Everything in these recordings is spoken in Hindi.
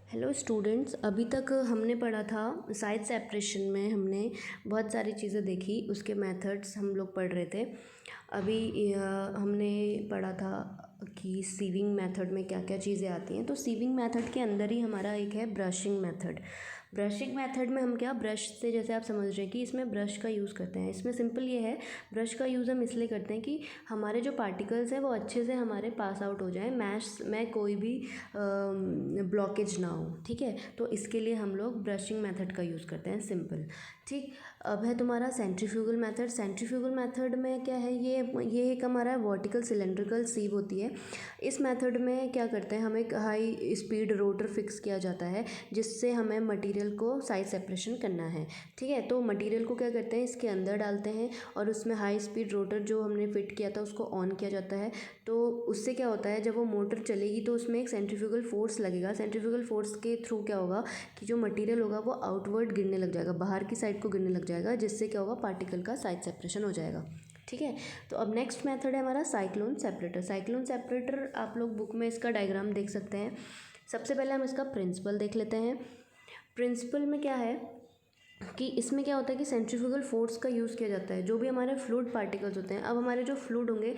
हेलो स्टूडेंट्स, अभी तक हमने पढ़ा था साइज सेपरेशन में हमने बहुत सारी चीज़ें देखी, उसके मेथड्स हम लोग पढ़ रहे थे। अभी हमने पढ़ा था कि सीविंग मेथड में क्या क्या चीज़ें आती हैं। तो सीविंग मेथड के अंदर ही हमारा एक है ब्रशिंग मेथड। ब्रशिंग मेथड में हम क्या ब्रश से, जैसे आप समझ रहे हैं कि इसमें ब्रश का यूज़ करते हैं। इसमें सिंपल ये है, ब्रश का यूज़ हम इसलिए करते हैं कि हमारे जो पार्टिकल्स हैं वो अच्छे से हमारे पास आउट हो जाएं, मैश में कोई भी ब्लॉकेज ना हो। ठीक है, तो इसके लिए हम लोग ब्रशिंग मेथड का यूज़ करते हैं, सिंपल। ठीक, अब है तुम्हारा सेंट्रीफ्यूगल मेथड। सेंट्रीफ्यूगल मेथड में क्या है, ये एक हमारा वर्टिकल सिलेंड्रिकल सीव होती है। इस मेथड में क्या करते हैं, हम एक हाई स्पीड रोटर फिक्स किया जाता है जिससे हमें मटेरियल को साइज सेपरेशन करना है। ठीक है, तो मटेरियल को क्या करते हैं, इसके अंदर डालते हैं और उसमें हाई स्पीड रोटर जो हमने फिट किया था उसको ऑन किया जाता है। तो उससे क्या होता है, जब वो मोटर चलेगी तो उसमें एक सेंट्रीफ्यूगल फोर्स लगेगा। सेंट्रीफ्यूगल फोर्स के थ्रू क्या होगा कि जो मटेरियल होगा वो आउटवर्ड गिरने लग जाएगा, बाहर की साइड को गिरने लग जाएगा, जिससे क्या होगा, पार्टिकल का साइज सेपरेशन हो जाएगा। ठीक है, तो अब नेक्स्ट मेथड है हमारा साइक्लोन सेपरेटर। साइक्लोन सेपरेटर आप लोग बुक में इसका डायग्राम देख सकते हैं। सबसे पहले हम इसका प्रिंसिपल देख लेते हैं। प्रिंसिपल में क्या है कि इसमें क्या होता है कि सेंट्रीफ्यूगल फोर्स का यूज़ किया जाता है। जो भी हमारे फ्लूइड पार्टिकल्स होते हैं, अब हमारे जो फ्लूइड होंगे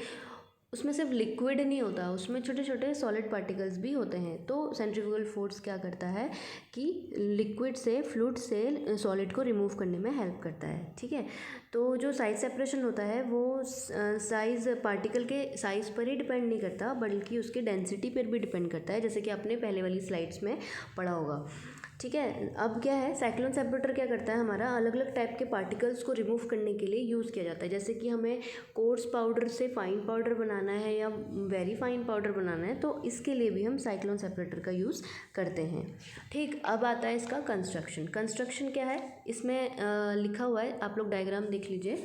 उसमें सिर्फ लिक्विड नहीं होता, उसमें छोटे छोटे सॉलिड पार्टिकल्स भी होते हैं। तो सेंट्रीफ्यूगल फोर्स क्या करता है कि लिक्विड से, फ्लूइड से सॉलिड को रिमूव करने में हेल्प करता है। ठीक है, तो जो साइज सेपरेशन होता है वो साइज़ पार्टिकल के साइज़ पर ही डिपेंड नहीं करता, बल्कि उसके डेंसिटी पर भी डिपेंड करता है, जैसे कि आपने पहले वाली स्लाइड्स में पढ़ा होगा। ठीक है, अब क्या है, साइक्लोन सेपरेटर क्या करता है, हमारा अलग अलग टाइप के पार्टिकल्स को रिमूव करने के लिए यूज़ किया जाता है। जैसे कि हमें कोर्स पाउडर से फाइन पाउडर बनाना है या वेरी फाइन पाउडर बनाना है, तो इसके लिए भी हम साइक्लोन सेपरेटर का यूज़ करते हैं। ठीक, अब आता है इसका कंस्ट्रक्शन। कंस्ट्रक्शन क्या है, इसमें लिखा हुआ है, आप लोग डायग्राम देख लीजिए।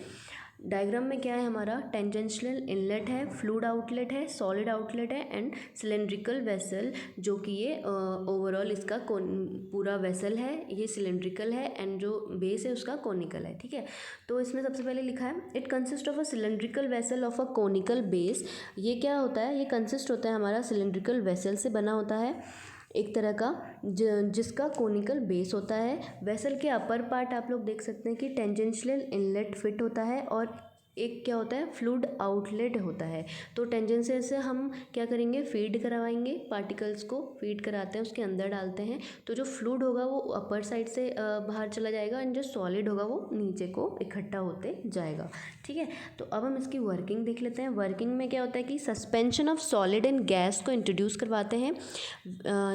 डायग्राम में क्या है, हमारा टेंजेंशियल इनलेट है, फ्लूइड आउटलेट है, सॉलिड आउटलेट है एंड सिलेंड्रिकल वेसल, जो कि ये ओवरऑल इसका पूरा वेसल है, ये सिलेंड्रिकल है एंड जो बेस है उसका कोनिकल है। ठीक है, तो इसमें सबसे पहले लिखा है it consist of a cylindrical vessel of a conical base. ये क्या होता है, ये कंसिस्ट होता है हमारा सिलेंड्रिकल वेसल से बना होता है, एक तरह का जिसका कोनिकल बेस होता है। वेसल के अपर पार्ट आप लोग देख सकते हैं कि टेंजेंशियल इनलेट फिट होता है और एक क्या होता है, फ्लूइड आउटलेट होता है। तो टेंजेंशियल से हम क्या करेंगे, फीड करवाएंगे, पार्टिकल्स को फीड कराते हैं, उसके अंदर डालते हैं। तो जो फ्लूइड होगा वो अपर साइड से बाहर चला जाएगा एंड जो सॉलिड होगा वो नीचे को इकट्ठा होते जाएगा। ठीक है, तो अब हम इसकी वर्किंग देख लेते हैं। वर्किंग में क्या होता है कि suspension of solid and gas को इंट्रोड्यूस करवाते हैं।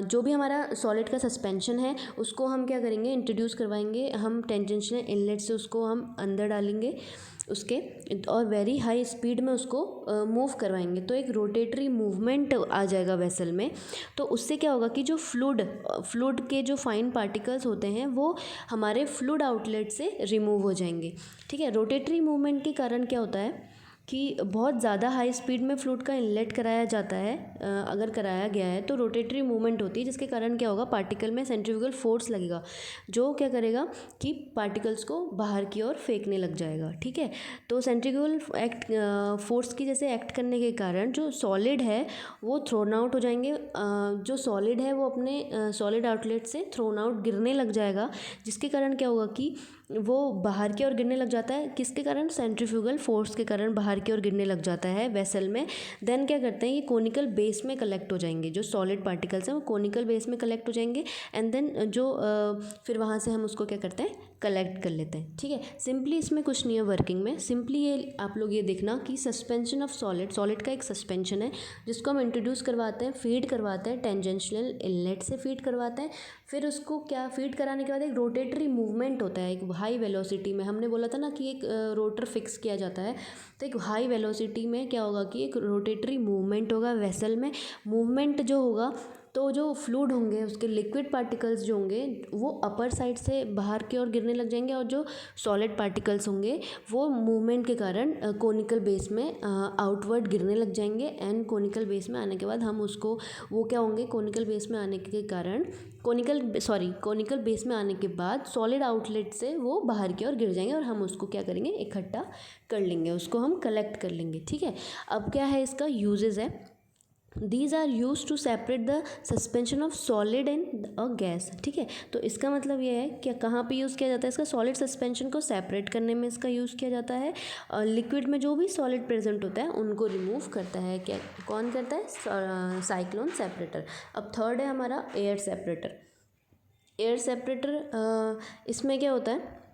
जो भी हमारा सॉलिड का सस्पेंशन है उसको हम क्या करेंगे, इंट्रोड्यूस करवाएंगे हम टेंजेंशियल इनलेट से, उसको हम अंदर डालेंगे उसके, और वेरी हाई स्पीड में उसको मूव करवाएंगे। तो एक रोटेटरी मूवमेंट आ जाएगा वेसल में। तो उससे क्या होगा कि जो फ्लूइड के जो फाइन पार्टिकल्स होते हैं वो हमारे फ्लूइड आउटलेट से रिमूव हो जाएंगे। ठीक है, रोटेटरी मूवमेंट के कारण क्या होता है कि बहुत ज़्यादा हाई स्पीड में फ्लूइड का इनलेट कराया जाता है, अगर कराया गया है तो रोटेटरी मूवमेंट होती है, जिसके कारण क्या होगा, पार्टिकल में सेंट्रीफ्यूगल फोर्स लगेगा जो क्या करेगा कि पार्टिकल्स को बाहर की ओर फेंकने लग जाएगा। ठीक है, तो सेंट्रीफ्यूगल फोर्स की जैसे एक्ट करने के कारण जो सॉलिड है वो थ्रोन आउट हो जाएंगे। जो सॉलिड है वो अपने सॉलिड आउटलेट से थ्रोन आउट गिरने लग जाएगा, जिसके कारण क्या होगा कि वो बाहर की ओर गिरने लग जाता है। किसके कारण, सेंट्रीफ्यूगल फोर्स के कारण बाहर की ओर गिरने लग जाता है वेसल में। देन क्या करते हैं, ये कोनिकल बेस में कलेक्ट हो जाएंगे, जो सॉलिड पार्टिकल्स हैं वो कोनिकल बेस में कलेक्ट हो जाएंगे एंड देन जो फिर वहाँ से हम उसको क्या करते हैं, कलेक्ट कर लेते हैं। ठीक है, सिंपली इसमें कुछ नहीं है वर्किंग में, सिंपली ये आप लोग ये देखना कि सस्पेंशन ऑफ सॉलिड का एक सस्पेंशन है जिसको हम इंट्रोड्यूस करवाते हैं, फीड करवाते हैं, टेंजेंशियल इनलेट से फीड करवाते हैं। फिर उसको क्या, फीड कराने के बाद एक रोटेटरी मूवमेंट होता है, एक हाई वेलोसिटी में, हमने बोला था ना कि एक रोटर फिक्स किया जाता है, तो एक हाई वेलोसिटी में क्या होगा कि एक रोटेटरी मूवमेंट होगा वेसल में। मूवमेंट जो होगा तो जो फ्लूइड होंगे उसके लिक्विड पार्टिकल्स जो होंगे वो अपर साइड से बाहर की ओर गिरने लग जाएंगे, और जो सॉलिड पार्टिकल्स होंगे वो मूवमेंट के कारण कोनिकल बेस में आउटवर्ड गिरने लग जाएंगे एंड कोनिकल बेस में आने के बाद हम उसको, वो क्या होंगे, कोनिकल बेस में आने के कारण कोनिकल बेस में आने के बाद सॉलिड आउटलेट से वो बाहर की ओर गिर जाएंगे और हम उसको क्या करेंगे, इकट्ठा कर लेंगे, उसको हम कलेक्ट कर लेंगे। ठीक है, अब क्या है, इसका यूजेस है। These are use to separate the suspension of solid and a gas. ठीक है, तो इसका मतलब ये है कि कहाँ पे यूज़ किया जाता है इसका, सॉलिड सस्पेंशन को सेपरेट करने में इसका यूज़ किया जाता है। लिक्विड में जो भी सॉलिड प्रेजेंट होता है उनको रिमूव करता है, क्या कौन करता है, साइक्लोन सेपरेटर। अब थर्ड है हमारा एयर सेपरेटर। एयर सेपरेटर इसमें क्या होता है,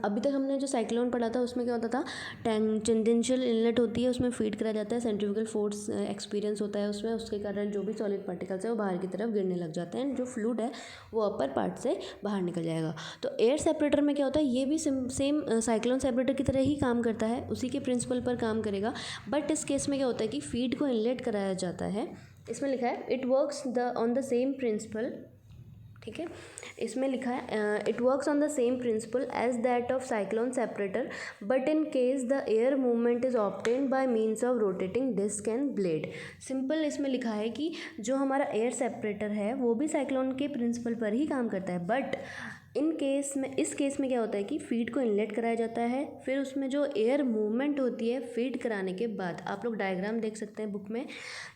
अभी तक हमने जो साइक्लोन पढ़ा था उसमें क्या होता था, टेंजेंशियल इनलेट होती है, उसमें फीड करा जाता है, सेंट्रीफ्यूगल फोर्स एक्सपीरियंस होता है उसमें, उसके कारण जो भी सॉलिड पार्टिकल्स है वो बाहर की तरफ गिरने लग जाते हैं, जो फ्लूइड है वो अपर पार्ट से बाहर निकल जाएगा। तो एयर सेपरेटर में क्या होता है, ये भी सेम साइक्लोन सेपरेटर की तरह ही काम करता है, उसी के प्रिंसिपल पर काम करेगा। बट इस केस में क्या होता है कि फीड को इनलेट कराया जाता है। इसमें लिखा है it works on the same principle. ठीक है, इसमें लिखा है it works on the same principle as that of cyclone separator, but in case the air movement is obtained by means of rotating disc and blade. Simple इसमें लिखा है कि जो हमारा एयर सेपरेटर है वो भी साइक्लोन के प्रिंसिपल पर ही काम करता है, बट इस केस में क्या होता है कि फीड को इनलेट कराया जाता है, फिर उसमें जो एयर मूवमेंट होती है फीड कराने के बाद, आप लोग डायग्राम देख सकते हैं बुक में,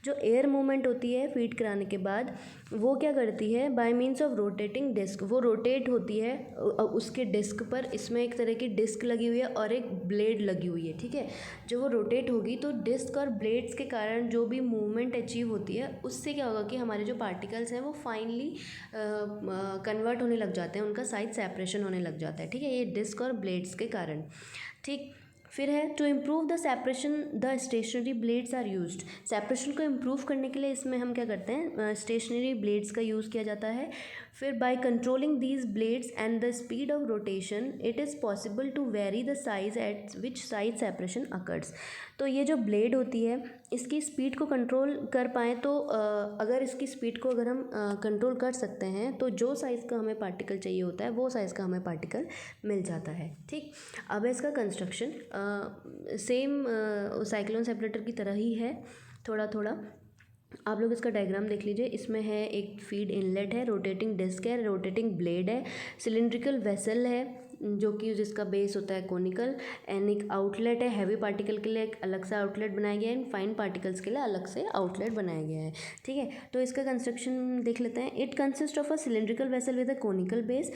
जो एयर मूवमेंट होती है फीड कराने के बाद वो क्या करती है, by means of rotating disc, वो रोटेट होती है उसके डिस्क पर। इसमें एक तरह की डिस्क लगी हुई है और एक ब्लेड लगी हुई है। ठीक है, जब वो रोटेट होगी तो डिस्क और ब्लेड्स के कारण जो भी मूवमेंट अचीव होती है उससे क्या होगा कि हमारे जो पार्टिकल्स हैं वो फाइनली कन्वर्ट होने लग जाते हैं, उनका साइज सेपरेशन होने लग जाता है। ठीक है, ये डिस्क और ब्लेड्स के कारण। ठीक, फिर है to improve the separation the stationary blades are used. Separation को इम्प्रूव करने के लिए इसमें हम क्या करते हैं, स्टेशनरी ब्लेड्स का यूज़ किया जाता है। फिर by controlling these blades and the speed of rotation it is possible to vary the size at which size separation occurs. तो ये जो ब्लेड होती है इसकी स्पीड को कंट्रोल कर पाएँ तो अगर इसकी स्पीड को अगर हम कंट्रोल कर सकते हैं तो जो साइज़ का हमें पार्टिकल चाहिए होता है वो साइज़ का हमें पार्टिकल मिल जाता है। ठीक, अब इसका कंस्ट्रक्शन सेम साइक्लोन सेपरेटर की तरह ही है, थोड़ा थोड़ा। आप लोग इसका डायग्राम देख लीजिए, इसमें है एक फीड इनलेट है, रोटेटिंग डिस्क है, रोटेटिंग ब्लेड है, सिलिंड्रिकल वेसल है जो कि जिसका बेस होता है कोनिकल, एंड एक आउटलेट है, हैवी पार्टिकल के लिए एक अलग से आउटलेट बनाया गया है, एंड फाइन पार्टिकल्स के लिए अलग से आउटलेट बनाया गया है। ठीक है, तो इसका कंस्ट्रक्शन देख लेते हैं। It consist of a cylindrical vessel with a conical base.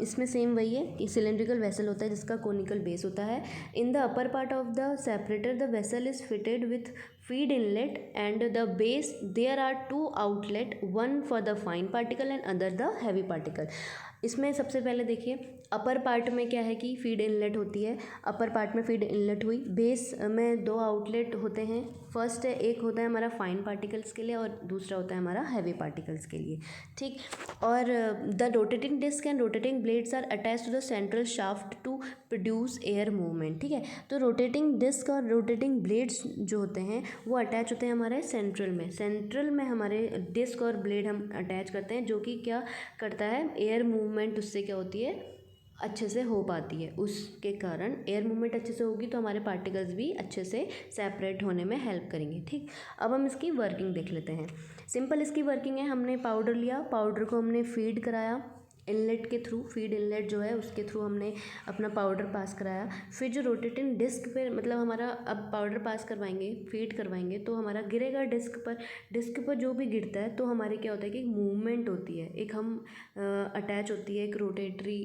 इसमें सेम वही है कि सिलेंड्रिकल वेसल होता है जिसका कोनिकल बेस होता है। In the upper part of the separator the vessel is fitted with feed inlet and the base there are two outlet, one for the fine particle and other the heavy particle। इसमें सबसे पहले देखिए अपर पार्ट में क्या है कि फीड इनलेट होती है, अपर पार्ट में फीड इनलेट हुई, बेस में दो आउटलेट होते हैं, फर्स्ट है एक होता है हमारा फाइन पार्टिकल्स के लिए और दूसरा होता है हमारा हैवी पार्टिकल्स के लिए। ठीक, और the rotating disc and rotating blades are attach to the central shaft to produce air movement. ठीक है, तो रोटेटिंग डिस्क और रोटेटिंग ब्लेड्स जो होते हैं वो अटैच होते हैं हमारे सेंट्रल में हमारे डिस्क और ब्लेड हम अटैच करते हैं, जो कि क्या करता है, एयर मूवमेंट उससे क्या होती है, अच्छे से हो पाती है। उसके कारण एयर मूवमेंट अच्छे से होगी तो हमारे पार्टिकल्स भी अच्छे से सेपरेट होने में हेल्प करेंगे। ठीक, अब हम इसकी वर्किंग देख लेते हैं। सिंपल इसकी वर्किंग है, हमने पाउडर लिया, पाउडर को हमने फीड कराया इनलेट के थ्रू, फीड इनलेट जो है उसके थ्रू हमने अपना पाउडर पास कराया। फिर जो रोटेटिंग डिस्क पे मतलब हमारा अब पाउडर पास करवाएंगे, फीड करवाएंगे तो हमारा गिरेगा डिस्क पर जो भी गिरता है तो हमारे क्या होता है कि मूवमेंट होती है, एक हम अटैच होती है, एक रोटेटरी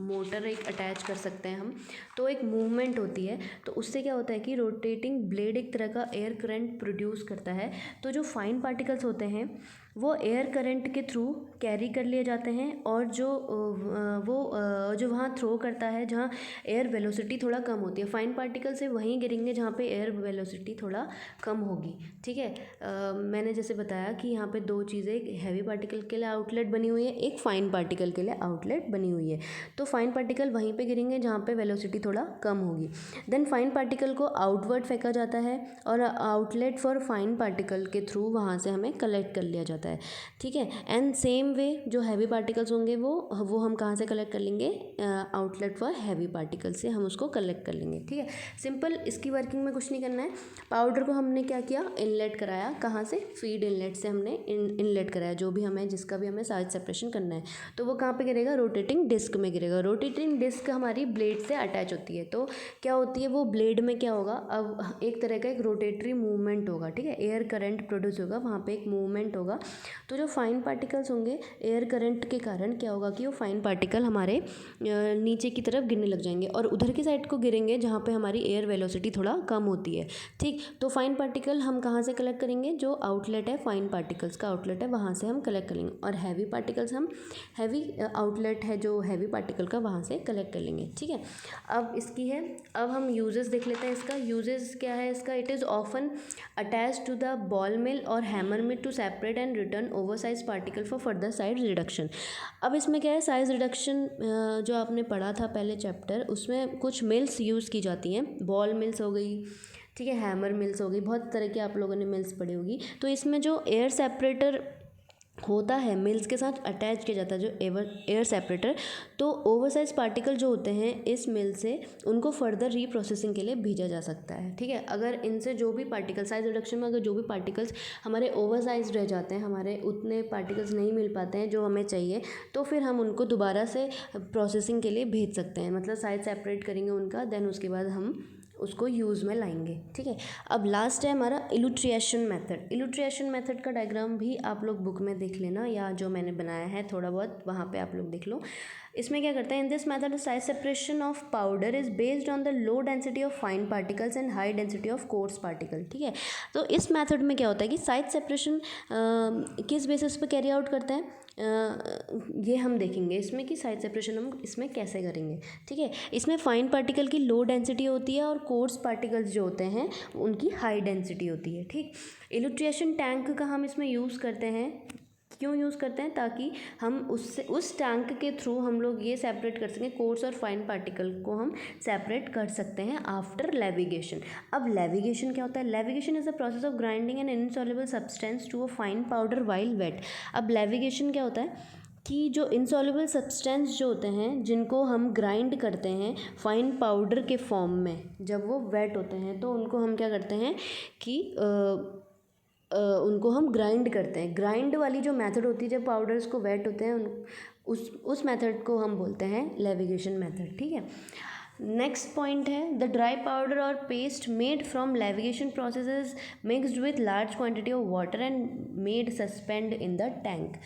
मोटर एक अटैच कर सकते हैं हम, तो एक मूवमेंट होती है। तो उससे क्या होता है कि रोटेटिंग ब्लेड एक तरह का एयर करंट प्रोड्यूस करता है। तो जो फाइन पार्टिकल्स होते हैं वो एयर करंट के थ्रू कैरी कर लिए जाते हैं और जो वहाँ थ्रो करता है जहाँ एयर वेलोसिटी थोड़ा कम होती है, फाइन पार्टिकल से वहीं गिरेंगे जहाँ पे एयर वेलोसिटी थोड़ा कम होगी। ठीक है, मैंने जैसे बताया कि यहाँ पे दो चीज़ें, एक हैवी पार्टिकल के लिए आउटलेट बनी हुई है, एक फाइन पार्टिकल के लिए आउटलेट बनी हुई है। तो फाइन पार्टिकल वहीं पे गिरेंगे जहाँ पे वेलोसिटी थोड़ा कम होगी। देन फाइन पार्टिकल को आउटवर्ड फेंका जाता है और आउटलेट फॉर फाइन पार्टिकल के थ्रू वहाँ से हमें कलेक्ट कर लिया जाता है। है, ठीक है। एंड सेम वे जो हैवी पार्टिकल्स होंगे वो हम कहाँ से कलेक्ट कर लेंगे, आउटलेट फॉर हैवी पार्टिकल से हम उसको कलेक्ट कर लेंगे, ठीक है। सिंपल, इसकी वर्किंग में कुछ नहीं करना है। पाउडर को हमने क्या किया, इनलेट कराया, कहाँ से, फीड इनलेट से हमने इनलेट कराया, जो भी हमें जिसका भी हमें साइज सेपरेशन करना है। तो वो कहाँ पे गिरेगा, रोटेटिंग डिस्क में गिरेगा। रोटेटिंग डिस्क हमारी ब्लेड से अटैच होती है, तो क्या होती है वो ब्लेड में क्या होगा, अब एक तरह का एक रोटेटरी मूवमेंट होगा, ठीक है। एयर करंट प्रोड्यूस होगा, वहाँ पे एक मूवमेंट होगा। तो जो फाइन पार्टिकल्स होंगे, एयर करंट के कारण क्या होगा कि वो फाइन पार्टिकल हमारे नीचे की तरफ गिरने लग जाएंगे और उधर की साइड को गिरेंगे जहाँ पे हमारी एयर वेलोसिटी थोड़ा कम होती है, ठीक। तो फाइन पार्टिकल हम कहाँ से कलेक्ट करेंगे, जो आउटलेट है फाइन पार्टिकल्स का आउटलेट है वहाँ से हम कलेक्ट करेंगे। और हैवी पार्टिकल्स हम हैवी आउटलेट है जो हैवी पार्टिकल का, वहाँ से कलेक्ट कर लेंगे, ठीक है। अब इसकी है, अब हम यूजेस देख लेते हैं। इसका यूजेस क्या है इसका, it is often attached to the ball mill और hammer mill to separate and return oversize particle for further size reduction. अब इसमें क्या है, साइज रिडक्शन जो आपने पढ़ा था पहले चैप्टर, उसमें कुछ मिल्स यूज़ की जाती हैं। बॉल मिल्स हो गई, ठीक है, हैमर मिल्स हो गई, बहुत तरह के आप लोगों ने मिल्स पढ़ी होगी। तो इसमें जो एयर सेपरेटर होता है, मिल्स के साथ अटैच किया जाता है जो एयर सेपरेटर, तो ओवरसाइज पार्टिकल जो होते हैं इस मिल से, उनको फर्दर रीप्रोसेसिंग के लिए भेजा जा सकता है, ठीक है। अगर इनसे जो भी पार्टिकल, साइज रिडक्शन में अगर जो भी पार्टिकल्स हमारे ओवरसाइज रह जाते हैं, हमारे उतने पार्टिकल्स नहीं मिल पाते हैं जो हमें चाहिए, तो फिर हम उनको दोबारा से प्रोसेसिंग के लिए भेज सकते हैं। मतलब साइज सेपरेट करेंगे उनका, देन उसके बाद हम उसको यूज़ में लाएंगे, ठीक है। अब लास्ट है हमारा इलुट्रिएशन मेथड। इलुट्रिएशन मेथड का डायग्राम भी आप लोग बुक में देख लेना, या जो मैंने बनाया है थोड़ा बहुत वहाँ पे आप लोग देख लो। इसमें क्या करते हैं, in this method size separation of powder is based on the low density of fine particles and high density of coarse particle, ठीक है। तो इस मेथड में क्या होता है कि साइज सेपरेशन किस बेसिस पे कैरी आउट करते हैं, ये हम देखेंगे इसमें कि साइज सेपरेशन हम इसमें कैसे करेंगे, ठीक है। इसमें फाइन पार्टिकल की लो डेंसिटी होती है और कोर्स पार्टिकल्स जो होते हैं उनकी हाई डेंसिटी होती है, ठीक। इलुट्रिएशन टैंक का हम इसमें यूज़ करते हैं, क्यों यूज़ करते हैं, ताकि हम उससे उस टैंक के थ्रू हम लोग ये सेपरेट कर सकें, कोर्स और फाइन पार्टिकल को हम सेपरेट कर सकते हैं आफ्टर लेविगेशन। अब लेविगेशन क्या होता है, levigation is the process of grinding an insoluble substance to a fine powder while wet. अब लेविगेशन क्या होता है कि जो इनसॉल्युबल सब्सटेंस जो होते हैं जिनको हम ग्राइंड करते हैं फाइन पाउडर के फॉर्म में, जब वो वेट होते हैं तो उनको हम क्या करते हैं कि उनको हम ग्राइंड करते हैं। ग्राइंड वाली जो मेथड होती है जब पाउडर्स को वेट होते हैं उस मेथड को हम बोलते हैं लेविगेशन मेथड, ठीक है। नेक्स्ट पॉइंट है, द ड्राई पाउडर और paste made from levigation process is mixed with large quantity of water and made suspend in the tank.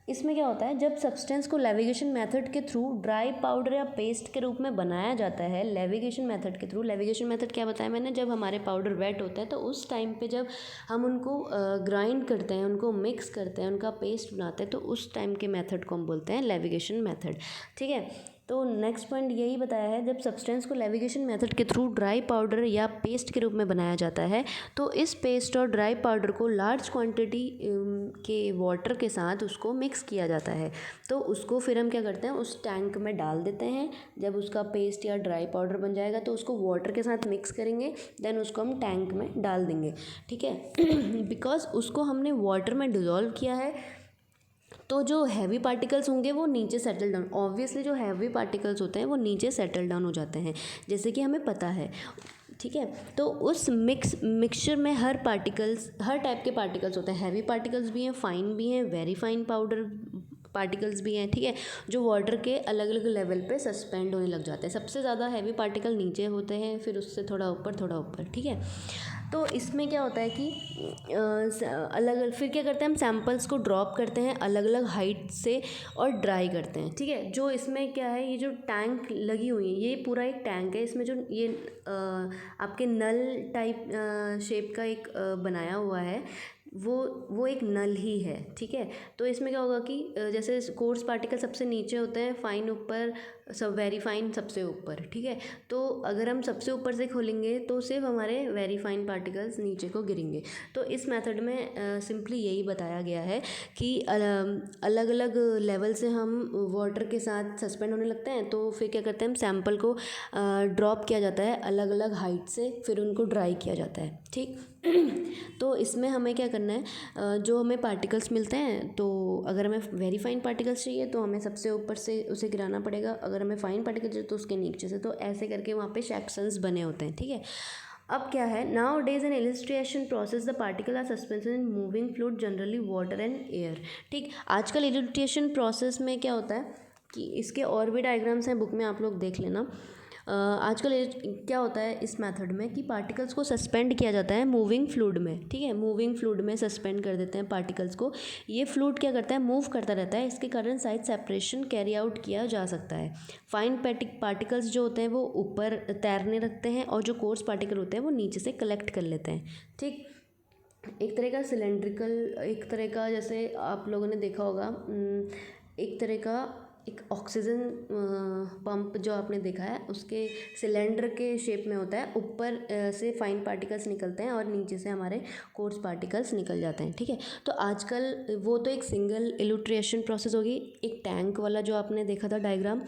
इसमें क्या होता है, जब सब्सटेंस को लेविगेशन मेथड के थ्रू ड्राई पाउडर या पेस्ट के रूप में बनाया जाता है, लेविगेशन मेथड के थ्रू, लेविगेशन मेथड क्या बताया मैंने, जब हमारे पाउडर वेट होता है तो उस टाइम पे जब हम उनको ग्राइंड करते हैं, उनको मिक्स करते हैं, उनका पेस्ट बनाते हैं, तो उस टाइम के मेथड को हम बोलते हैं लेविगेशन मेथड, ठीक है। तो नेक्स्ट पॉइंट यही बताया है, जब सब्सटेंस को लेविगेशन मेथड के थ्रू ड्राई पाउडर या पेस्ट के रूप में बनाया जाता है तो इस पेस्ट और ड्राई पाउडर को लार्ज क्वांटिटी के वाटर के साथ उसको मिक्स किया जाता है। तो उसको फिर हम क्या करते हैं, उस टैंक में डाल देते हैं। जब उसका पेस्ट या ड्राई पाउडर बन जाएगा तो उसको वाटर के साथ मिक्स करेंगे, देन उसको हम टैंक में डाल देंगे, ठीक है। बिकॉज उसको हमने वाटर में डिज़ोल्व किया है तो जो हैवी पार्टिकल्स होंगे वो नीचे सेटल डाउन, ऑब्वियसली जो हैवी पार्टिकल्स होते हैं वो नीचे सेटल डाउन हो जाते हैं, जैसे कि हमें पता है, ठीक है। तो उस मिक्सचर में हर टाइप के पार्टिकल्स होते हैं, हैवी पार्टिकल्स भी हैं, फाइन भी हैं, वेरी फाइन पाउडर पार्टिकल्स भी हैं, ठीक है, जो वाटर के अलग अलग लेवल पे सस्पेंड होने लग जाते हैं। सबसे ज़्यादा हैवी पार्टिकल नीचे होते हैं, फिर उससे थोड़ा ऊपर, ठीक है। तो इसमें क्या होता है कि फिर क्या करते हैं, हम सैम्पल्स को ड्रॉप करते हैं अलग अलग हाइट से और ड्राई करते हैं, ठीक है। जो इसमें क्या है, ये जो टैंक लगी हुई है ये पूरा एक टैंक है, इसमें जो ये आपके नल टाइप शेप का एक बनाया हुआ है वो एक नल ही है, ठीक है। तो इसमें क्या होगा कि जैसे कोर्स पार्टिकल सबसे नीचे होते हैं, फाइन ऊपर, सब वेरी फाइन सबसे ऊपर, ठीक है। तो अगर हम सबसे ऊपर से खोलेंगे तो सिर्फ हमारे वेरी फाइन पार्टिकल्स नीचे को गिरेंगे। तो इस मेथड में सिंपली यही बताया गया है कि अलग अलग लेवल से हम वाटर के साथ सस्पेंड होने लगते हैं, तो फिर क्या करते हैं, हम सैम्पल को ड्रॉप किया जाता है अलग अलग हाइट से, फिर उनको ड्राई किया जाता है, ठीक। तो इसमें हमें क्या करना है, जो हमें पार्टिकल्स मिलते हैं, तो अगर हमें वेरी फाइन पार्टिकल्स चाहिए तो हमें सबसे ऊपर से उसे गिराना पड़ेगा, अगर हमें फाइन पार्टिकल चाहिए तो उसके नीचे से, तो ऐसे करके वहाँ पे सेक्शंस बने होते हैं, ठीक है। अब क्या है, nowadays an illustration process the particle are suspension in moving fluid generally water and air, ठीक। आजकल इलिस्ट्रेशन प्रोसेस में क्या होता है कि इसके और भी डायग्राम्स हैं बुक में, आप लोग देख लेना। आजकल क्या होता है इस मेथड में कि पार्टिकल्स को सस्पेंड किया जाता है मूविंग फ्लूइड में, ठीक है। मूविंग फ्लूइड में सस्पेंड कर देते हैं पार्टिकल्स को। ये फ्लूइड क्या करता है, मूव करता रहता है, इसके कारण साइज सेपरेशन कैरी आउट किया जा सकता है। फाइन पार्टिकल्स जो होते हैं वो ऊपर तैरने लगते हैं, और जो कोर्स पार्टिकल होते हैं वो नीचे से कलेक्ट कर लेते हैं, ठीक। एक तरह का सिलेंड्रिकल, एक तरह का, जैसे आप लोगों ने देखा होगा, एक तरह का एक ऑक्सीजन पंप जो आपने देखा है, उसके सिलेंडर के शेप में होता है, ऊपर से फाइन पार्टिकल्स निकलते हैं और नीचे से हमारे कोर्स पार्टिकल्स निकल जाते हैं, ठीक है। तो आजकल वो तो एक सिंगल इल्यूट्रेशन प्रोसेस होगी, एक टैंक वाला जो आपने देखा था डायग्राम,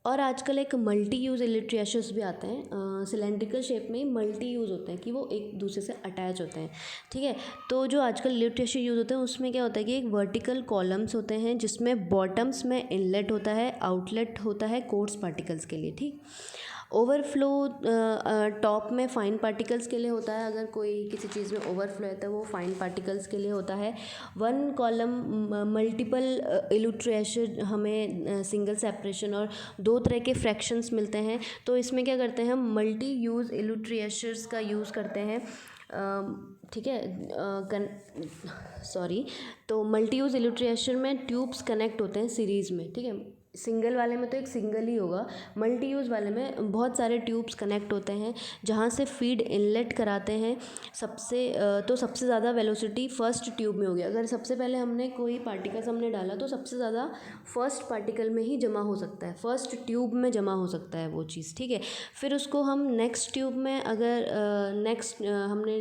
और आजकल एक मल्टी यूज़ इलिट्रेशंस भी आते हैं, सिलेंड्रिकल शेप में मल्टी यूज़ होते हैं कि वो एक दूसरे से अटैच होते हैं, ठीक है। तो जो आजकल इलिट्रेशन यूज़ होते हैं उसमें क्या होता है कि एक वर्टिकल कॉलम्स होते हैं जिसमें बॉटम्स में इनलेट होता है, आउटलेट होता है कोर्स पार्टिकल्स के लिए, ठीक। ओवरफ्लो टॉप में फाइन पार्टिकल्स के लिए होता है, अगर कोई किसी चीज़ में ओवरफ्लो है तो वो फाइन पार्टिकल्स के लिए होता है। वन कॉलम मल्टीपल इल्यूट्रेशन, हमें सिंगल सेपरेशन और दो तरह के फ्रैक्शंस मिलते हैं, तो इसमें क्या करते हैं हम मल्टी यूज़ इल्यूट्रेशर्स का यूज़ करते हैं, ठीक है। सॉरी, तो मल्टी यूज़ इल्यूट्रेशन में ट्यूब्स कनेक्ट होते हैं सीरीज़ में, ठीक है। सिंगल वाले में तो एक सिंगल ही होगा, मल्टी यूज़ वाले में बहुत सारे ट्यूब्स कनेक्ट होते हैं जहाँ से फीड इनलेट कराते हैं। तो सबसे ज़्यादा वेलोसिटी फर्स्ट ट्यूब में होगी, अगर सबसे पहले हमने कोई पार्टिकल्स हमने डाला तो सबसे ज़्यादा फर्स्ट पार्टिकल में ही जमा हो सकता है, फर्स्ट ट्यूब में जमा हो सकता है वो चीज़, ठीक है। फिर उसको हम नेक्स्ट ट्यूब में, अगर हमने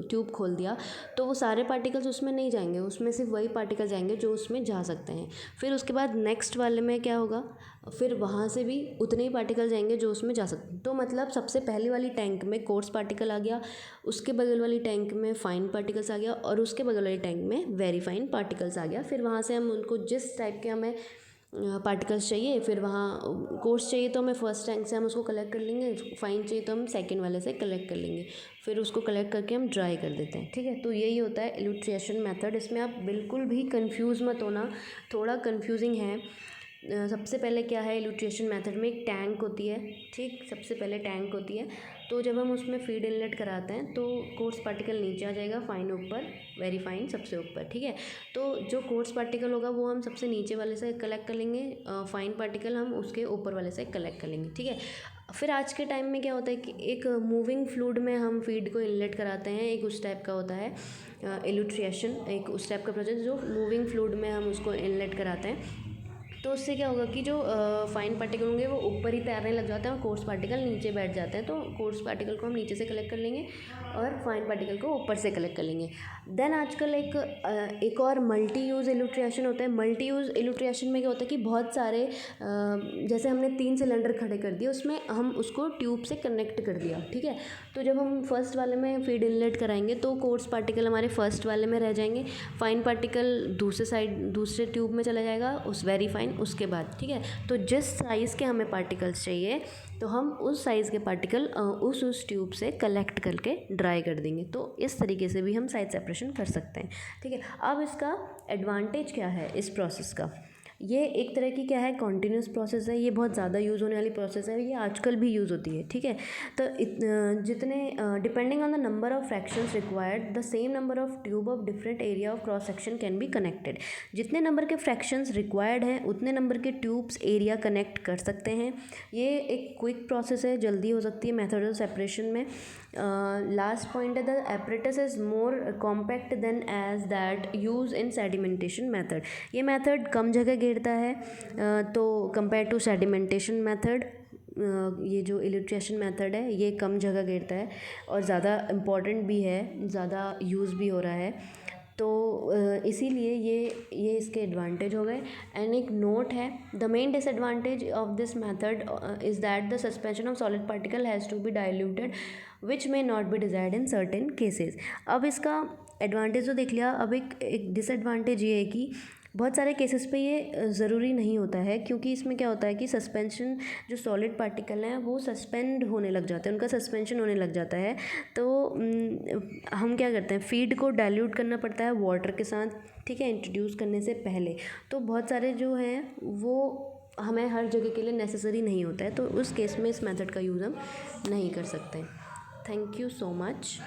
ट्यूब खोल दिया तो वो सारे पार्टिकल्स उसमें नहीं जाएंगे, उसमें सिर्फ वही पार्टिकल जाएंगे जो उसमें जा सकते हैं। फिर उसके बाद नेक्स्ट वाले में क्या होगा, फिर वहाँ से भी उतने ही पार्टिकल जाएंगे जो उसमें जा सकते हैं। तो मतलब सबसे पहली वाली टैंक में कोर्स पार्टिकल आ गया, उसके बगल वाली टैंक में फाइन पार्टिकल्स आ गया, और उसके बगल वाली टैंक में वेरी फाइन पार्टिकल्स आ गया। फिर वहाँ से हम उनको जिस टाइप के हमें पार्टिकल्स चाहिए, फिर वहाँ कोर्स चाहिए तो हमें फर्स्ट टैंक से हम उसको कलेक्ट कर लेंगे, फाइन चाहिए तो हम सेकंड वाले से कलेक्ट कर लेंगे, फिर उसको कलेक्ट करके हम ड्राई कर देते हैं, ठीक है। तो यही होता है इल्यूट्रेशन मेथड। इसमें आप बिल्कुल भी कंफ्यूज मत होना, थोड़ा कंफ्यूजिंग है। सबसे पहले क्या है, इल्यूट्रेशन मेथड में एक टैंक होती है, ठीक। सबसे पहले टैंक होती है, तो जब हम उसमें फीड इनलेट कराते हैं तो कोर्स पार्टिकल नीचे आ जाएगा, फाइन ऊपर, वेरी फाइन सबसे ऊपर, ठीक है। तो जो कोर्स पार्टिकल होगा वो हम सबसे नीचे वाले से कलेक्ट कर लेंगे, फाइन पार्टिकल हम उसके ऊपर वाले से कलेक्ट कर लेंगे, ठीक है। फिर आज के टाइम में क्या होता है कि एक मूविंग फ्लूइड में हम फीड को इनलेट कराते हैं, एक उस टाइप का होता है इल्यूट्रेशन, एक उस टाइप का प्रोसेस जो मूविंग फ्लूइड में हम उसको इनलेट कराते हैं। तो उससे क्या होगा कि जो फाइन पार्टिकल होंगे वो ऊपर ही तैरने लग जाते हैं और कोर्स पार्टिकल नीचे बैठ जाते हैं। तो कोर्स पार्टिकल को हम नीचे से कलेक्ट कर लेंगे और फाइन पार्टिकल को ऊपर से कलेक्ट कर लेंगे। देन आजकल एक और मल्टी यूज़ इल्यूट्रेशन होता है। मल्टी यूज़ इल्यूट्रेशन में क्या होता है कि बहुत सारे जैसे हमने 3 सिलेंडर खड़े कर दिए, उसमें हम उसको ट्यूब से कनेक्ट कर दिया, ठीक है। तो जब हम फर्स्ट वाले में फीड इनलेट कराएंगे तो कोर्स पार्टिकल हमारे फर्स्ट वाले में रह जाएंगे, फाइन पार्टिकल दूसरे ट्यूब में चला जाएगा, उस वेरी फाइन उसके बाद, ठीक है। तो जिस साइज़ के हमें पार्टिकल्स चाहिए तो हम उस साइज़ के पार्टिकल उस ट्यूब से कलेक्ट करके ड्राई कर देंगे। तो इस तरीके से भी हम साइज सेपरेशन कर सकते हैं, ठीक है। अब इसका एडवांटेज क्या है इस प्रोसेस का, ये एक तरह की क्या है, कॉन्टीन्यूस प्रोसेस है, ये बहुत ज़्यादा यूज़ होने वाली प्रोसेस है, ये आजकल भी यूज़ होती है, ठीक है। तो जितने depending on the number of fractions required the same number of tube of different area of cross section can be connected. जितने नंबर के फ्रैक्शंस रिक्वायर्ड हैं उतने नंबर के ट्यूब्स एरिया कनेक्ट कर सकते हैं। ये एक क्विक प्रोसेस है, जल्दी हो सकती है मेथड ऑफ सेपरेशन में। लास्ट पॉइंट है, the apparatus is more compact than as that use in sedimentation method. ये मेथड कम जगह घेरता है तो कंपेयर टू सेडिमेंटेशन मेथड, ये जो इल्यूट्रेशन मेथड है ये कम जगह घेरता है और ज़्यादा इम्पॉर्टेंट भी है, ज़्यादा यूज़ भी हो रहा है। तो इसीलिए ये इसके एडवांटेज हो गए। एंड एक नोट है, the main disadvantage of this method is that the suspension of solid particle has to be diluted which may not be desired in certain cases. अब इसका एडवांटेज तो देख लिया, अब एक डिसएडवांटेज ये है कि बहुत सारे केसेस पे ये ज़रूरी नहीं होता है, क्योंकि इसमें क्या होता है कि सस्पेंशन जो सॉलिड पार्टिकल हैं वो सस्पेंड होने लग जाते हैं, उनका सस्पेंशन होने लग जाता है। तो हम क्या करते हैं, फीड को डाइल्यूट करना पड़ता है वाटर के साथ, ठीक है, इंट्रोड्यूस करने से पहले। तो बहुत सारे जो हैं वो हमें हर जगह के लिए नेसेसरी नहीं होता है, तो उस केस में इस मेथड का यूज़ हम नहीं कर सकते। Thank you so much.